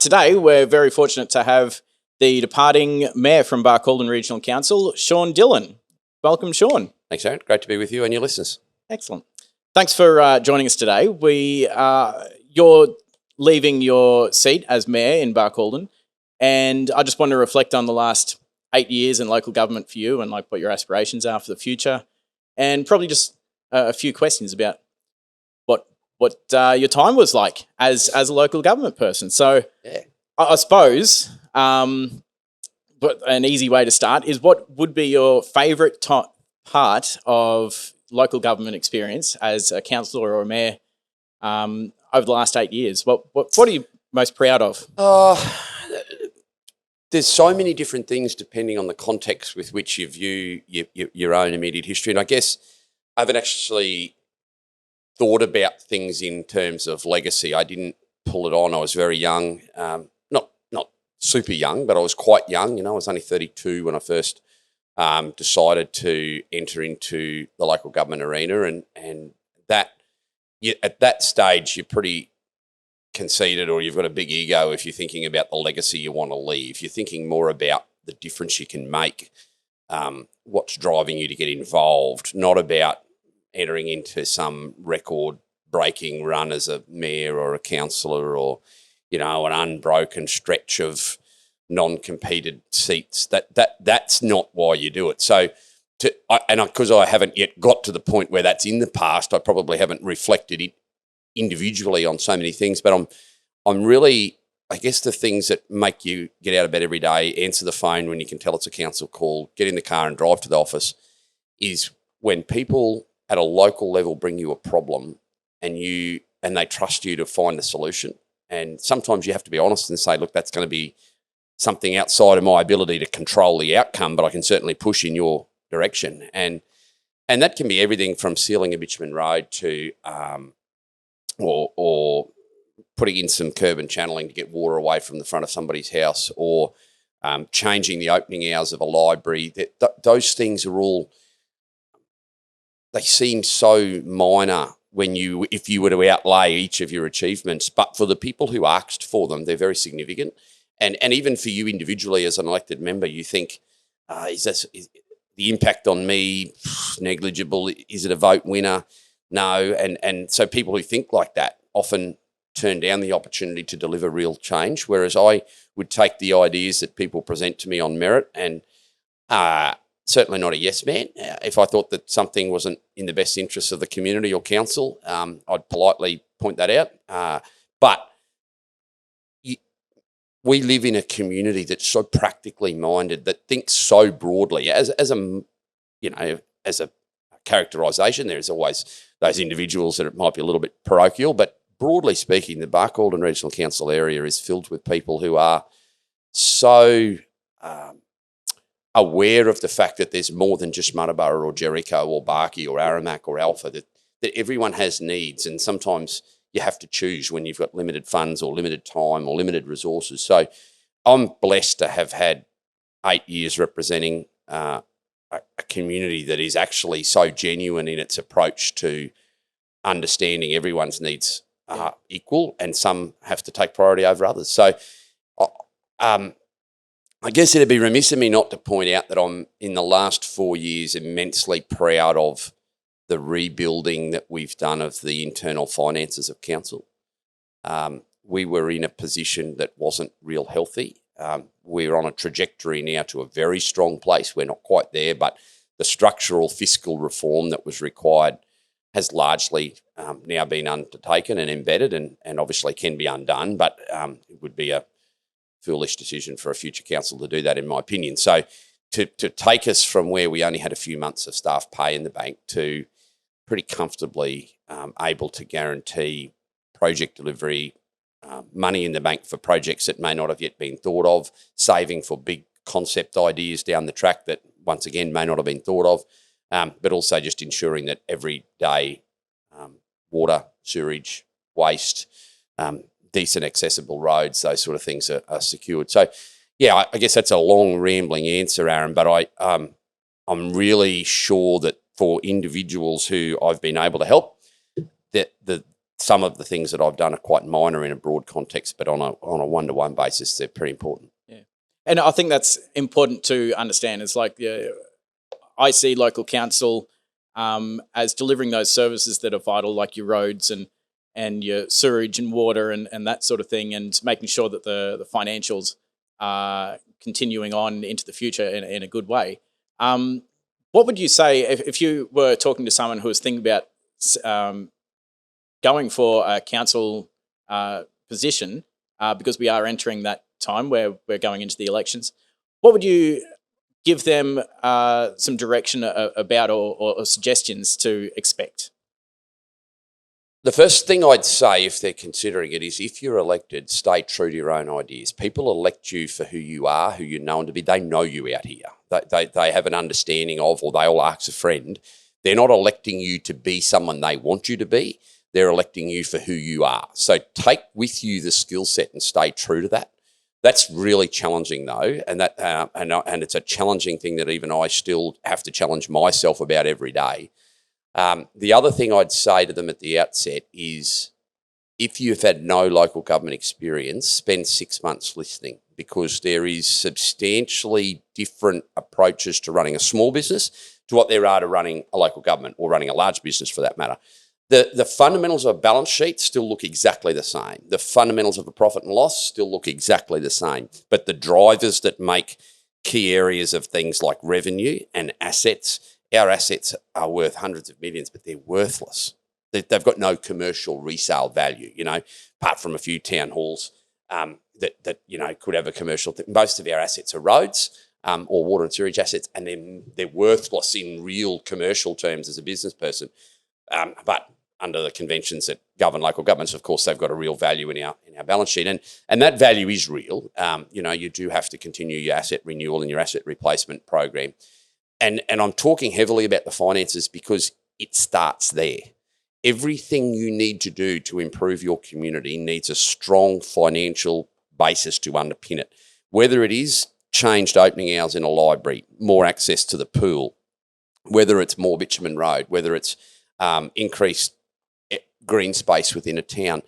today we're very fortunate to have the departing Mayor from Barcaldine Regional Council, Sean Dillon. Welcome, Sean. Thanks, Aaron. Great to be with you and your listeners. Excellent. Thanks for joining us today. You're leaving your seat as Mayor in Barcaldine, and I just want to reflect on the last 8 years in local government for you and like what your aspirations are for the future, and probably just a few questions about what your time was like as a local government person. So Yeah. I suppose, but an easy way to start is, what would be your favourite part of local government experience as a councillor or a mayor over the last 8 years? What are you most proud of? There's so many different things depending on the context with which you view your own immediate history. And I guess I haven't actually thought about things in terms of legacy. I didn't pull it on. I was very young, not super young, but I was quite young. You know, I was only 32 when I first decided to enter into the local government arena, and that at that stage you're pretty conceited, or you've got a big ego if you're thinking about the legacy you want to leave. You're thinking more about the difference you can make, what's driving you to get involved, not about entering into some record-breaking run as a mayor or a councillor, or, you know, an unbroken stretch of non-competed seats. That's not why you do it. So, because I haven't yet got to the point where that's in the past, I probably haven't reflected it individually on so many things. But I'm really, I guess, the things that make you get out of bed every day, answer the phone when you can tell it's a council call, get in the car and drive to the office, is when people at a local level bring you a problem and they trust you to find the solution. And sometimes you have to be honest and say, look, that's going to be something outside of my ability to control the outcome, but I can certainly push in your direction. And that can be everything from sealing a bitumen road to or putting in some curb and channeling to get water away from the front of somebody's house, or changing the opening hours of a library. Those things are all, they seem so minor if you were to outlay each of your achievements, but for the people who asked for them, they're very significant. And even for you individually as an elected member, you think, is the impact on me negligible? Is it a vote winner? No. And so people who think like that often turn down the opportunity to deliver real change, whereas I would take the ideas that people present to me on merit, and certainly not a yes man. If I thought that something wasn't in the best interests of the community or council, I'd politely point that out. But we live in a community that's so practically minded, that thinks so broadly. As a characterisation, there's always those individuals that it might be a little bit parochial, but broadly speaking, the Barcaldine Regional Council area is filled with people who are so aware of the fact that there's more than just Muttaburra or Jericho or Barkey or Aramac or Alpha, that everyone has needs, and sometimes you have to choose when you've got limited funds or limited time or limited resources. So I'm blessed to have had 8 years representing a community that is actually so genuine in its approach to understanding everyone's needs are equal, and some have to take priority over others. So I guess it'd be remiss of me not to point out that I'm, in the last 4 years, immensely proud of the rebuilding that we've done of the internal finances of council. We were in a position that wasn't real healthy. We're on a trajectory now to a very strong place. We're not quite there, but the structural fiscal reform that was required has largely now been undertaken and embedded, and obviously can be undone, but it would be a foolish decision for a future council to do that, in my opinion. So to take us from where we only had a few months of staff pay in the bank to pretty comfortably able to guarantee project delivery, money in the bank for projects that may not have yet been thought of, saving for big concept ideas down the track that, once again, may not have been thought of, but also just ensuring that every day water, sewerage, waste, decent accessible roads, those sort of things are secured. So, yeah, I guess that's a long rambling answer, Aaron, but I'm really sure that for individuals who I've been able to help, that some of the things that I've done are quite minor in a broad context, but on a one-to-one basis, they're pretty important. Yeah. And I think that's important to understand. It's like I see local council as delivering those services that are vital, like your roads and your sewerage and water and that sort of thing, and making sure that the financials are continuing on into the future in a good way. What would you say if you were talking to someone who was thinking about going for a council position, because we are entering that time where we're going into the elections? What would you give them some direction about or suggestions to expect? The first thing I'd say if they're considering it is, if you're elected, stay true to your own ideas. People elect you for who you are, who you're known to be. They know you out here. They have an understanding of, or they'll ask a friend. They're not electing you to be someone they want you to be. They're electing you for who you are. So take with you the skill set and stay true to that. That's really challenging, though, and it's a challenging thing that even I still have to challenge myself about every day. The other thing I'd say to them at the outset is, if you've had no local government experience, spend 6 months listening, because there is substantially different approaches to running a small business to what there are to running a local government, or running a large business for that matter. The fundamentals of a balance sheet still look exactly the same. The fundamentals of a profit and loss still look exactly the same. But the drivers that make key areas of things like revenue and assets, our assets are worth hundreds of millions, but they're worthless. They've got no commercial resale value, apart from a few town halls that could have a commercial. Most of our assets are roads or water and sewage assets, and they're worthless in real commercial terms as a business person. But under the conventions that govern local governments, of course, they've got a real value in our balance sheet, and that value is real. You do have to continue your asset renewal and your asset replacement program, and I'm talking heavily about the finances because it starts there. Everything you need to do to improve your community needs a strong financial basis to underpin it. Whether it is changed opening hours in a library, more access to the pool, whether it's more bitumen road, whether it's increased green space within a town.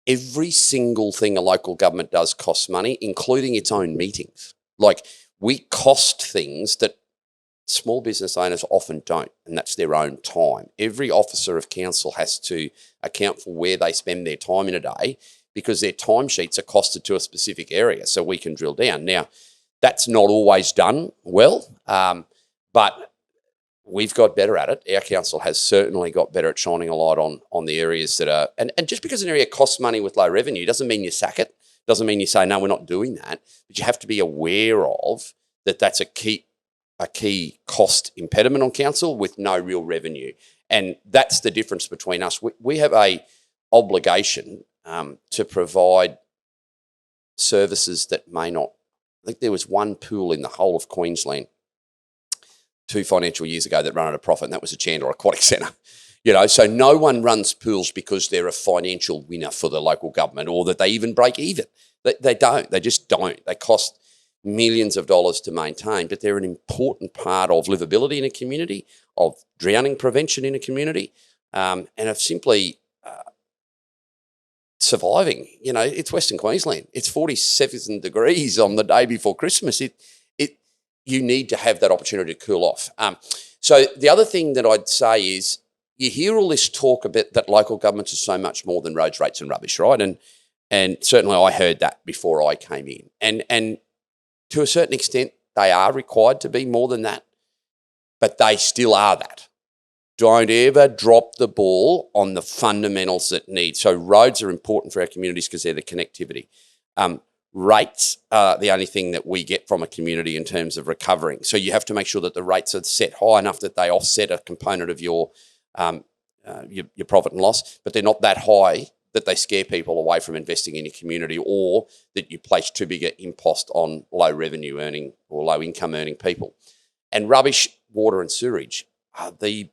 Every single thing a local government does costs money, including its own meetings. Like, we cost things that small business owners often don't, and that's their own time. Every officer of council has to account for where they spend their time in a day, because their timesheets are costed to a specific area, so we can drill down. Now, that's not always done well, but we've got better at it. Our council has certainly got better at shining a light on the areas that are, and just because an area costs money with low revenue doesn't mean you sack it, doesn't mean you say, no, we're not doing that, but you have to be aware of that. That's a key cost impediment on council with no real revenue. And that's the difference between us. We have a obligation to provide services that may not. I think there was one pool in the whole of Queensland 2 financial years ago that ran at a profit, and that was a Chandler Aquatic Centre. So no one runs pools because they're a financial winner for the local government, or that they even break even. They don't. They just don't. They cost millions of dollars to maintain, but they're an important part of livability in a community, of drowning prevention in a community, and of simply surviving. It's Western Queensland. It's 47 degrees on the day before Christmas. You need to have that opportunity to cool off. So the other thing that I'd say is, you hear all this talk about that local governments are so much more than roads, rates and rubbish, right? And certainly I heard that before I came in. And to a certain extent, they are required to be more than that, but they still are that. Don't ever drop the ball on the fundamentals that need. So roads are important for our communities because they're the connectivity. Rates are the only thing that we get from a community in terms of recovering. So you have to make sure that the rates are set high enough that they offset a component of your profit and loss, but they're not that high that they scare people away from investing in your community, or that you place too big an impost on low revenue earning or low income earning people. And rubbish, water and sewage are the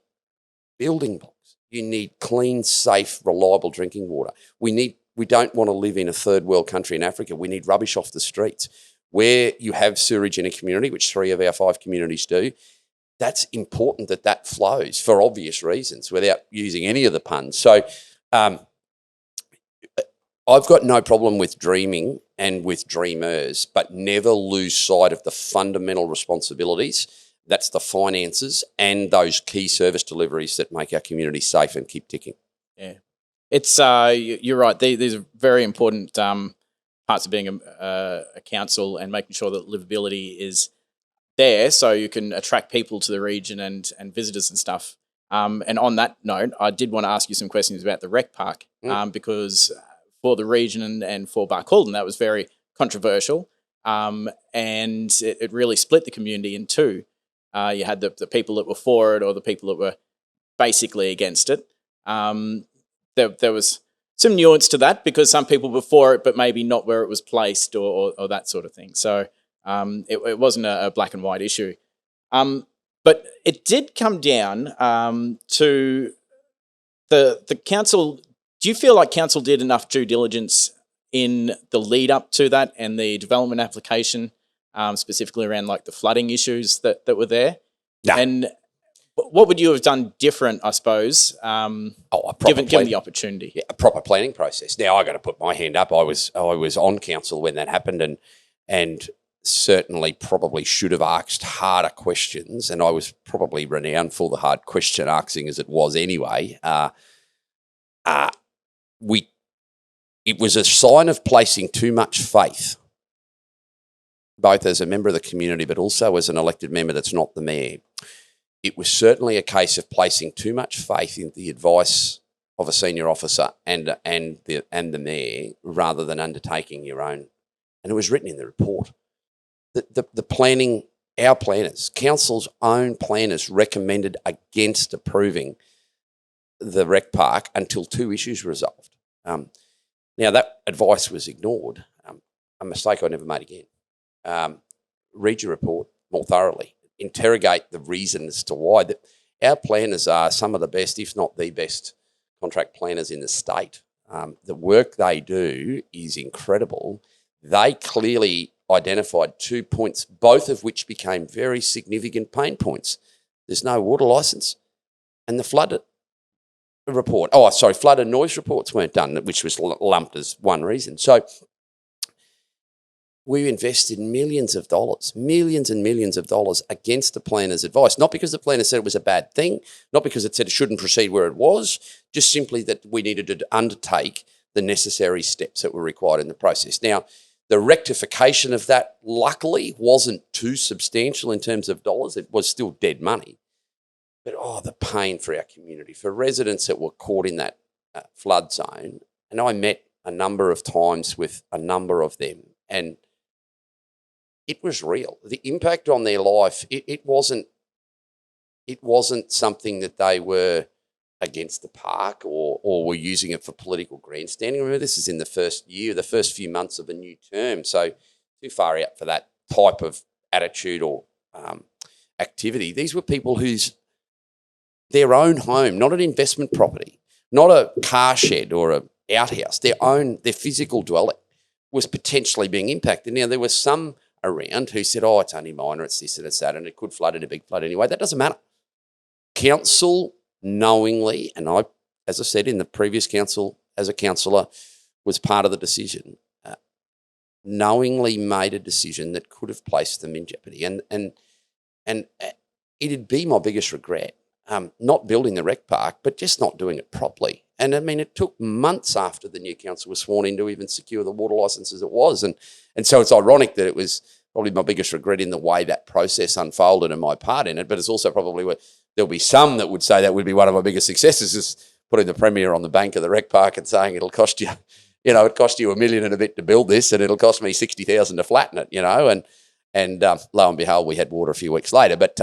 building blocks. You need clean, safe, reliable drinking water. We don't want to live in a third world country in Africa. We need rubbish off the streets. Where you have sewage in a community, which 3 of our 5 communities do, that's important that flows for obvious reasons without using any of the puns. So I've got no problem with dreaming and with dreamers, but never lose sight of the fundamental responsibilities. That's the finances and those key service deliveries that make our community safe and keep ticking. Yeah, it's you're right. These are very important parts of being a council and making sure that livability is there, so you can attract people to the region and visitors and stuff. And on that note, I did want to ask you some questions about the rec park, because for the region and for Barcaldine, that was very controversial, and it really split the community in two. You had the people that were for it or the people that were basically against it. There was some nuance to that because some people were for it, but maybe not where it was placed or that sort of thing. So it wasn't a black and white issue. But it did come down to the council. Do you feel like council did enough due diligence in the lead up to that and the development application, specifically around like the flooding issues that were there? No. And what would you have done different, I suppose, given the opportunity? Yeah, a proper planning process. Now, I got to put my hand up. I was on council when that happened, and certainly probably should have asked harder questions, and I was probably renowned for the hard question asking as it was anyway. It was a sign of placing too much faith, both as a member of the community but also as an elected member that's not the mayor. It was certainly a case of placing too much faith in the advice of a senior officer and the mayor rather than undertaking your own. And it was written in the report. The planning, our planners, council's own planners recommended against approving the rec park until two issues were resolved. Now, that advice was ignored, a mistake I never made again. Read your report more thoroughly. Interrogate the reasons as to why. Our planners are some of the best, if not the best, contract planners in the state. The work they do is incredible. They clearly identified 2 points, both of which became very significant pain points. There's no water licence and the flood report. Flood and noise reports weren't done, which was lumped as one reason. So we invested millions and millions of dollars against the planner's advice, not because the planner said it was a bad thing, not because it said it shouldn't proceed where it was, just simply that we needed to undertake the necessary steps that were required in the process. Now, the rectification of that, luckily, wasn't too substantial in terms of dollars. It was still dead money. But, the pain for our community, for residents that were caught in that flood zone. And I met a number of times with a number of them, and it was real. The impact on their life, it wasn't something that they were against the park or were using it for political grandstanding. Remember, this is in the first few months of a new term, so too far out for that type of attitude or activity. These were people whose their own home, not an investment property, not a car shed or an outhouse, their physical dwelling was potentially being impacted. Now, there were some around who said, it's only minor, it's this and it's that, and it could flood in a big flood anyway. That doesn't matter. Council knowingly, and I, as I said in the previous council, as a councillor, was part of the decision, knowingly made a decision that could have placed them in jeopardy. And it'd be my biggest regret, not building the rec park, but just not doing it properly. And I mean, it took months after the new council was sworn in to even secure the water licence as it was. And so it's ironic that it was probably my biggest regret in the way that process unfolded and my part in it, but it's also probably where there'll be some that would say that would be one of my biggest successes, is putting the Premier on the bank of the rec park and saying it'll cost you, it cost you $1 million and a bit to build this and it'll cost me $60,000 to flatten it, and lo and behold, we had water a few weeks later. But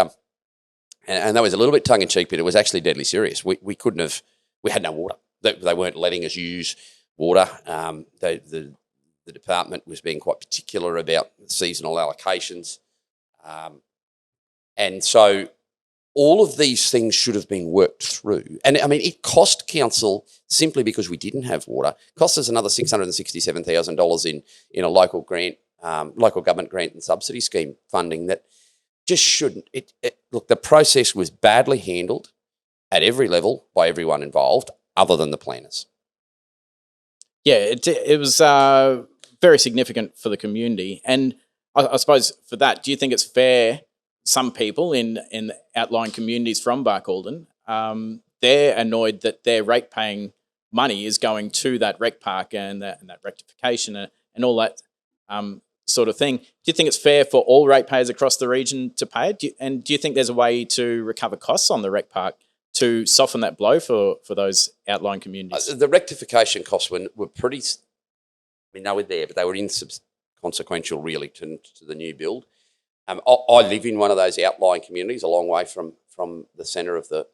and that was a little bit tongue-in-cheek, but it was actually deadly serious. We had no water. They weren't letting us use water. The department was being quite particular about seasonal allocations. And so all of these things should have been worked through. And I mean, it cost council, simply because we didn't have water, cost us another $667,000 in a local government grant and subsidy scheme funding that just shouldn't. Look, the process was badly handled at every level by everyone involved, other than the planners. Yeah, it was very significant for the community. And I suppose for that, do you think it's fair, some people in outlying communities from Barcaldine, they're annoyed that their rate paying money is going to that rec park and that rectification and all that sort of thing. Do you think it's fair for all ratepayers across the region to pay it? Do you think there's a way to recover costs on the rec park to soften that blow for those outlying communities? The rectification costs were pretty, I mean, they were there, but they were inconsequential really to the new build. I live in one of those outlying communities, a long way from the centre of the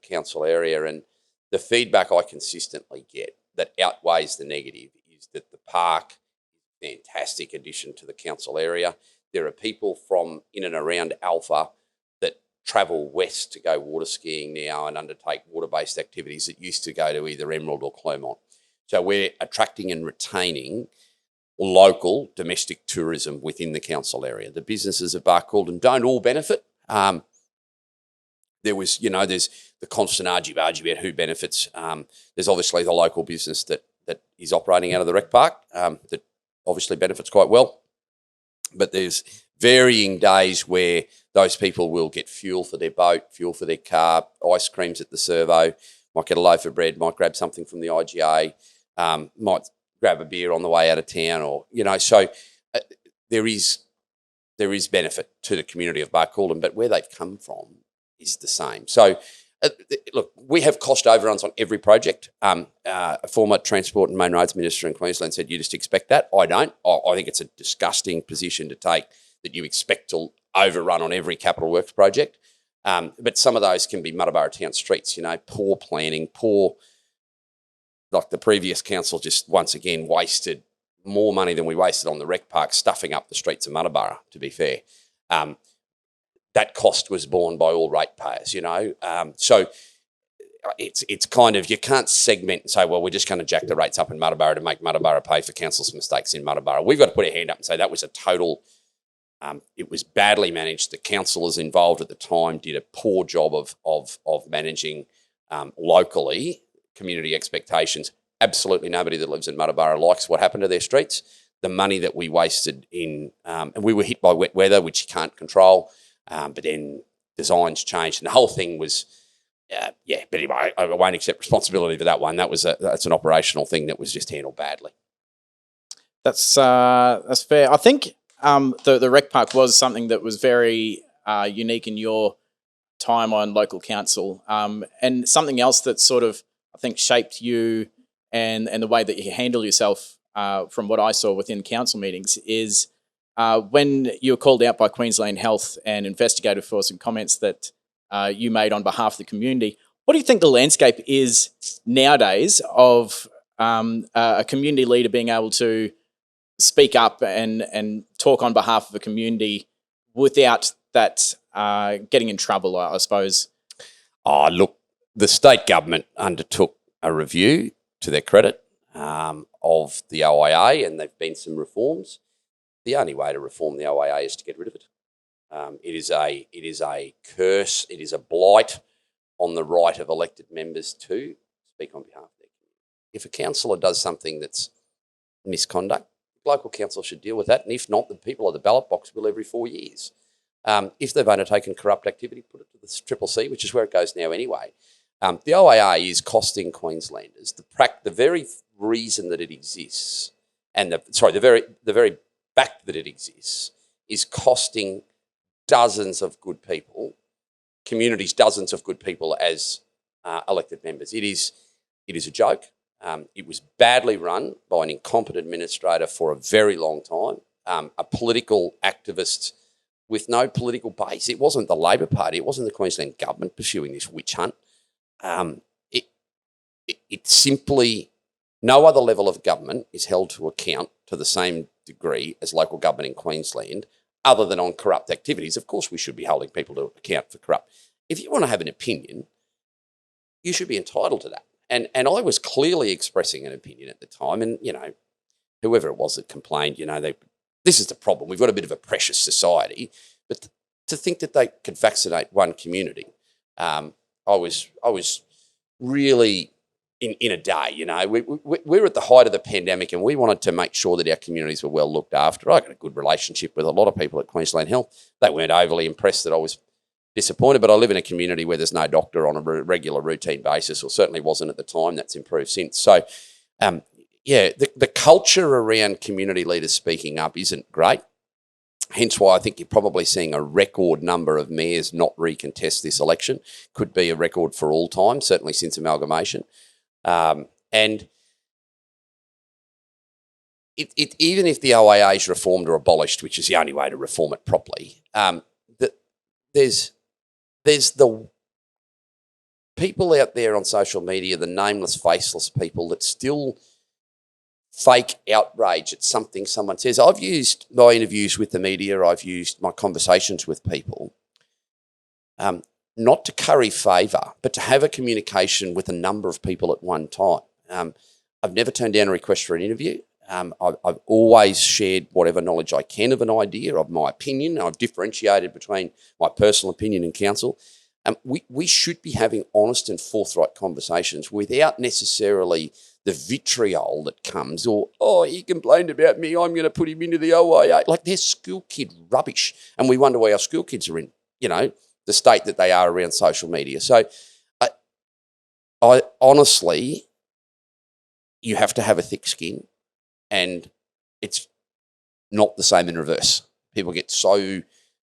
council area, and the feedback I consistently get that outweighs the negative is that the park is a fantastic addition to the council area. There are people from in and around Alpha that travel west to go water skiing now and undertake water-based activities that used to go to either Emerald or Clermont. So we're attracting and retaining local domestic tourism within the council area. The businesses of Barcaldine don't all benefit. There's the constant argy-bargy about who benefits. There's obviously the local business that is operating out of the rec park that obviously benefits quite well. But there's varying days where those people will get fuel for their boat, fuel for their car, ice creams at the servo, might get a loaf of bread, might grab something from the IGA, might grab a beer on the way out of town, or so there is benefit to the community of Barcaldine, but where they've come from is the same. So look, we have cost overruns on every project. A former Transport and Main Roads Minister in Queensland said you just expect that. I don't. I think it's a disgusting position to take, that you expect to overrun on every capital works project. But some of those can be Muttaburra town streets, poor planning, like the previous council just once again wasted more money than we wasted on the rec park, stuffing up the streets of Muttaburra, to be fair. That cost was borne by all ratepayers, So it's kind of, you can't segment and say, well, we're just going to jack the rates up in Muttaburra to make Muttaburra pay for council's mistakes in Muttaburra. We've got to put a hand up and say that was a total, it was badly managed. The councillors involved at the time did a poor job of managing locally community expectations. Absolutely nobody that lives in Muttaburra likes what happened to their streets. The money that we wasted in, and we were hit by wet weather, which you can't control. But then designs changed, and the whole thing was, But anyway, I won't accept responsibility for that one. That's an operational thing that was just handled badly. That's fair. I think the rec park was something that was very unique in your time on local council, and something else that sort of, I think, shaped you and the way that you handle yourself. From what I saw within council meetings is. When you were called out by Queensland Health and investigated for some comments that you made on behalf of the community, what do you think the landscape is nowadays of a community leader being able to speak up and talk on behalf of a community without that getting in trouble, I suppose? Oh, look, the state government undertook a review, to their credit, of the OIA, and there have been some reforms. The only way to reform the OIA is to get rid of it. It is a curse. It is a blight on the right of elected members to speak on behalf of their community. If a councillor does something that's misconduct, the local council should deal with that, and if not, the people at the ballot box will every 4 years. If they've undertaken corrupt activity, put it to the Triple C, which is where it goes now anyway. The OIA is costing Queenslanders the very reason that it exists, and the very fact that it exists is costing dozens of good people, communities, dozens of good people as elected members. It is a joke. It was badly run by an incompetent administrator for a very long time, a political activist with no political base. It wasn't the Labor Party. It wasn't the Queensland government pursuing this witch hunt. It simply, no other level of government is held to account to the same degree as local government in Queensland, other than on corrupt activities. Of course, we should be holding people to account for corrupt. If you want to have an opinion, you should be entitled to that. And I was clearly expressing an opinion at the time, and whoever it was that complained, this is the problem. We've got a bit of a precious society, but to think that they could vaccinate one community, I was really in a day. You know, we were at the height of the pandemic, and we wanted to make sure that our communities were well looked after. I got a good relationship with a lot of people at Queensland Health. They weren't overly impressed that I was disappointed, but I live in a community where there's no doctor on a regular routine basis, or certainly wasn't at the time. That's improved since. So, the culture around community leaders speaking up isn't great. Hence why I think you're probably seeing a record number of mayors not recontest this election. Could be a record for all time, certainly since amalgamation. And even if the OAA is reformed or abolished, which is the only way to reform it properly, there's the people out there on social media, the nameless, faceless people that still fake outrage at something someone says. I've used my interviews with the media, I've used my conversations with people, not to curry favour, but to have a communication with a number of people at one time. I've never turned down a request for an interview. I've always shared whatever knowledge I can of an idea, of my opinion. I've differentiated between my personal opinion and council. We should be having honest and forthright conversations without necessarily the vitriol that comes, or, oh, he complained about me, I'm going to put him into the OIA. Like, they're school kid rubbish. And we wonder why our school kids are in, the state that they are around social media. So I honestly, you have to have a thick skin, and it's not the same in reverse. People get so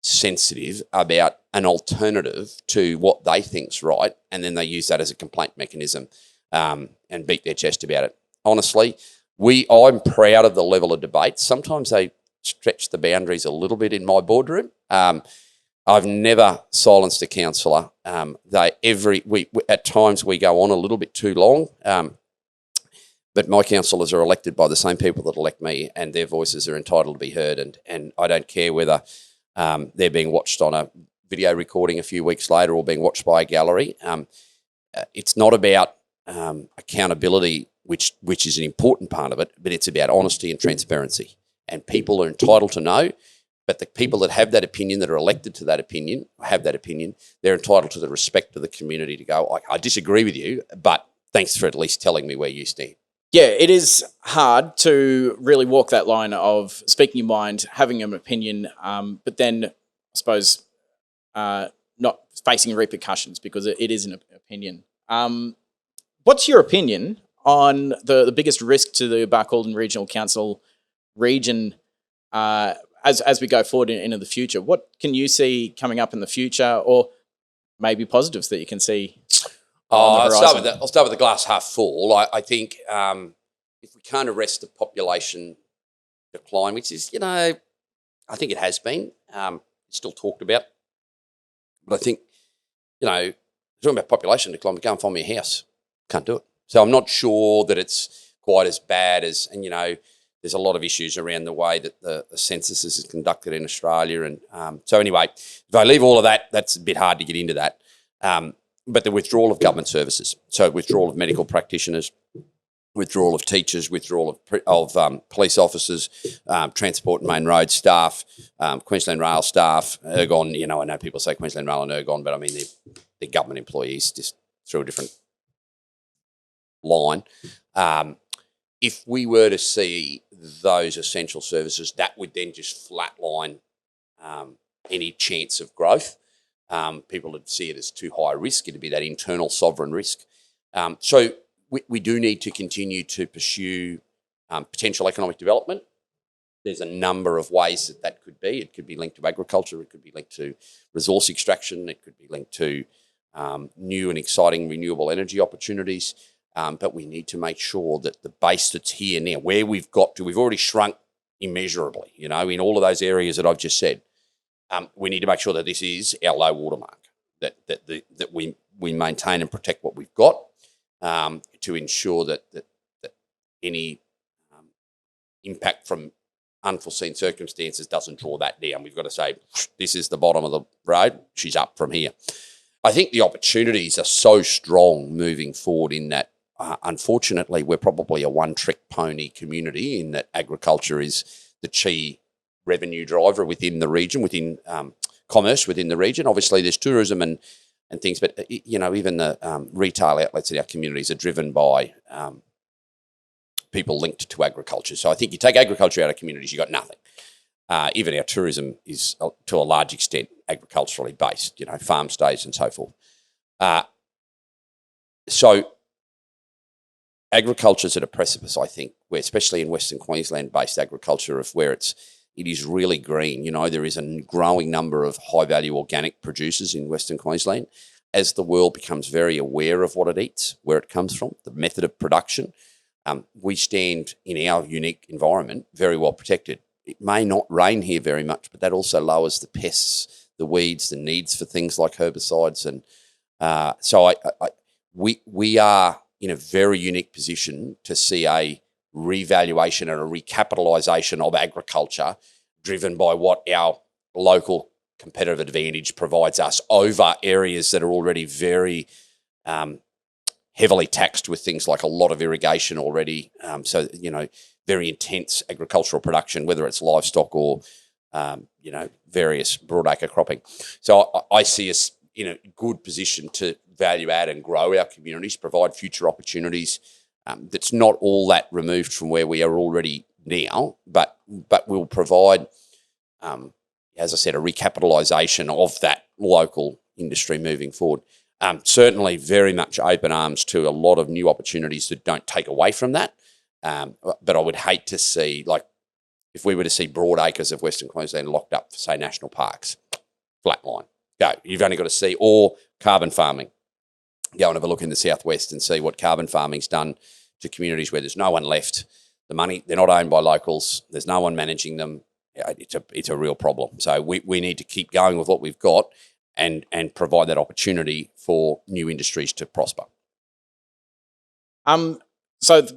sensitive about an alternative to what they think's right, and then they use that as a complaint mechanism and beat their chest about it. Honestly, I'm proud of the level of debate. Sometimes they stretch the boundaries a little bit in my boardroom. I've never silenced a councillor. At times we go on a little bit too long. But my councillors are elected by the same people that elect me, and their voices are entitled to be heard. And I don't care whether they're being watched on a video recording a few weeks later or being watched by a gallery. It's not about accountability, which is an important part of it, but it's about honesty and transparency. And people are entitled to know, but the people that have that opinion, that are elected to that opinion, have that opinion, they're entitled to the respect of the community to go, I disagree with you, but thanks for at least telling me where you stand. Yeah, it is hard to really walk that line of speaking your mind, having an opinion, but then I suppose not facing repercussions because it is an opinion. What's your opinion on the biggest risk to the Barcaldine Regional Council region as we go forward into the future? What can you see coming up in the future, or maybe positives that you can see? I'll start with the glass half full. I think if we can't arrest the population decline, which is, I think it has been, it's still talked about. But I think, talking about population decline, go and find me a house. Can't do it. So I'm not sure that it's quite as bad as, and there's a lot of issues around the way that the census is conducted in Australia. And so anyway, if I leave all of that, that's a bit hard to get into that. But the withdrawal of government services, so withdrawal of medical practitioners, withdrawal of teachers, withdrawal of police officers, transport and main road staff, Queensland Rail staff, Ergon. I know people say Queensland Rail and Ergon, but I mean they're government employees, just through a different line. If we were to see those essential services, that would then just flatline any chance of growth. People would see it as too high a risk. It'd be that internal sovereign risk. So we do need to continue to pursue potential economic development. There's a number of ways that could be. It could be linked to agriculture. It could be linked to resource extraction. It could be linked to new and exciting renewable energy opportunities. But we need to make sure that the base that's here now, where we've already shrunk immeasurably, in all of those areas that I've just said. We need to make sure that this is our low water mark, that we maintain and protect what we've got, to ensure that any impact from unforeseen circumstances doesn't draw that down. We've got to say, this is the bottom of the road, she's up from here. I think the opportunities are so strong moving forward in that, unfortunately, we're probably a one-trick pony community in that agriculture is the key revenue driver within the region, within commerce within the region. Obviously, there's tourism and and things. But, even the retail outlets in our communities are driven by people linked to agriculture. So I think you take agriculture out of communities, you've got nothing. Even our tourism is, to a large extent, agriculturally based, farm stays and so forth. So agriculture's at a precipice, I think, where especially in Western Queensland-based agriculture, of where it is really green. There is a growing number of high-value organic producers in Western Queensland. As the world becomes very aware of what it eats, where it comes from, the method of production, we stand in our unique environment very well protected. It may not rain here very much, but that also lowers the pests, the weeds, the needs for things like herbicides. And so we are in a very unique position to see a revaluation and a recapitalisation of agriculture driven by what our local competitive advantage provides us over areas that are already very heavily taxed with things like a lot of irrigation already. So, very intense agricultural production, whether it's livestock or, various broadacre cropping. So I see us in a good position to value add and grow our communities, provide future opportunities. That's not all that removed from where we are already now, but will provide, as I said, a recapitalisation of that local industry moving forward. Certainly very much open arms to a lot of new opportunities that don't take away from that. But I would hate to see, if we were to see broad acres of Western Queensland locked up for, say, national parks, flatline. Go. You've only got to see, or carbon farming. Go and have a look in the southwest and see what carbon farming's done to communities where there's no one left. The money, they're not owned by locals. There's no one managing them. It's a real problem. So we need to keep going with what we've got and provide that opportunity for new industries to prosper. So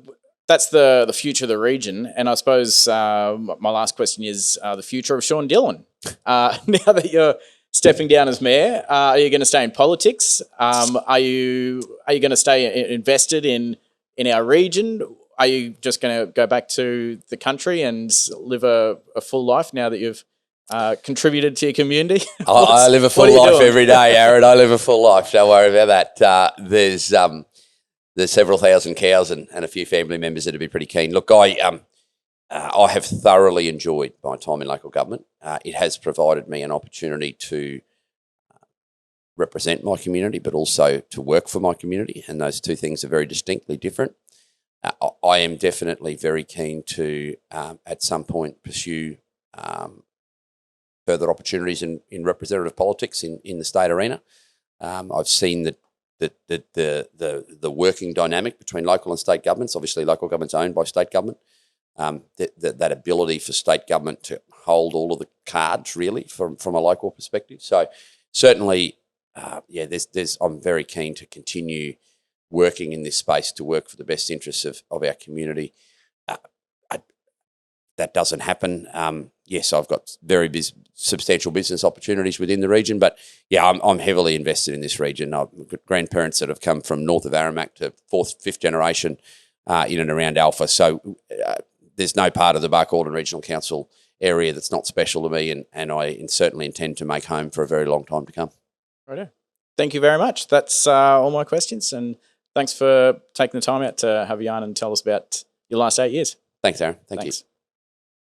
that's the future of the region, and I suppose my last question is the future of Sean Dillon. Now that you're stepping down as mayor, are you going to stay in politics? Are you going to stay invested in our region? Are you just going to go back to the country and live a full life now that you've contributed to your community? I live a full life every day, Aaron. I live a full life. Don't worry about that. There's several thousand cows and a few family members that would be pretty keen. Look, I have thoroughly enjoyed my time in local government. It has provided me an opportunity to represent my community, but also to work for my community, and those two things are very distinctly different. I am definitely very keen to, at some point, pursue further opportunities in representative politics in the state arena. I've seen that the working dynamic between local and state governments, obviously local government's owned by state government, that ability for state government to hold all of the cards really from a local perspective. So certainly, I'm very keen to continue working in this space to work for the best interests of our community. That doesn't happen. Yes, I've got very substantial business opportunities within the region, but yeah, I'm heavily invested in this region. I've got grandparents that have come from north of Aramac to fourth, fifth generation in and around Alpha. So there's no part of the Barcaldine Regional Council area that's not special to me, and I certainly intend to make home for a very long time to come. Righto. Thank you very much. That's all my questions, and thanks for taking the time out to have you on and tell us about your last 8 years. Thanks, Aaron. Thank you.